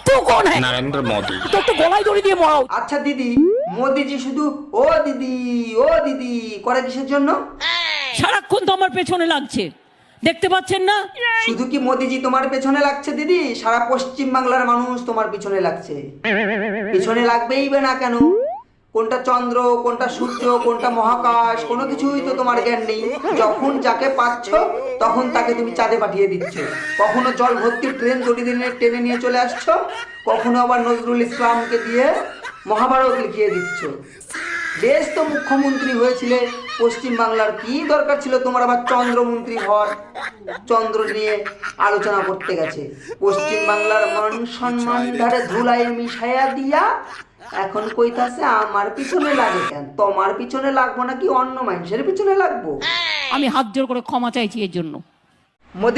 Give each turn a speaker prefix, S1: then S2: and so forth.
S1: तू कौन है?
S2: नरेंद्र मोदी।
S1: तो গলায় দড়ি দিয়ে মরাও।
S3: আচ্ছা দিদি, মোদিজি শুধু ও দিদি করে কিসের জন্য?
S4: সারাক্ষণ তো আমার পেছনে লাগছে, দেখতে পাচ্ছেন না?
S3: শুধু কি মোদিজি তোমার পেছনে লাগছে দিদি? সারা পশ্চিম বাংলার মানুষ তোমার পিছনে লাগছে। পিছনে লাগবেই বা না কেন? কোনটা চন্দ্র, কোনটা সূর্য, কোনটা মহাকাশ, কোনো কিছুই তো তোমার জ্ঞান নেই। যখন যাকে পাচ্ছ তখন তাকে তুমি চাঁদে পাঠিয়ে দিচ্ছ। কখনো জল ভর্তি ট্রেন দড়ি দিনে টেনে নিয়ে চলে আসছো, কখনো আবার নজরুল ইসলামকে দিয়ে মহাভারত লিখিয়ে দিচ্ছ। দেশ তো মুখ্যমন্ত্রী হয়েছিলে পশ্চিম বাংলার, কি দরকার ছিল তোমার আবার চন্দ্রমন্ত্রী হওয়ার? চন্দ্র নিয়ে আলোচনা করতে গেছে। পশ্চিম বাংলার মান সম্মান ধারে ধুলায় মিশাইয়া দিয়া এখন কইতাছে আমার পিছনে লাগে কেন? তোমার পিছনে লাগবো নাকি অন্য মানুষের পিছনে লাগবো?
S4: আমি হাত জোর করে ক্ষমা চাইছি এর জন্য।
S3: মোদি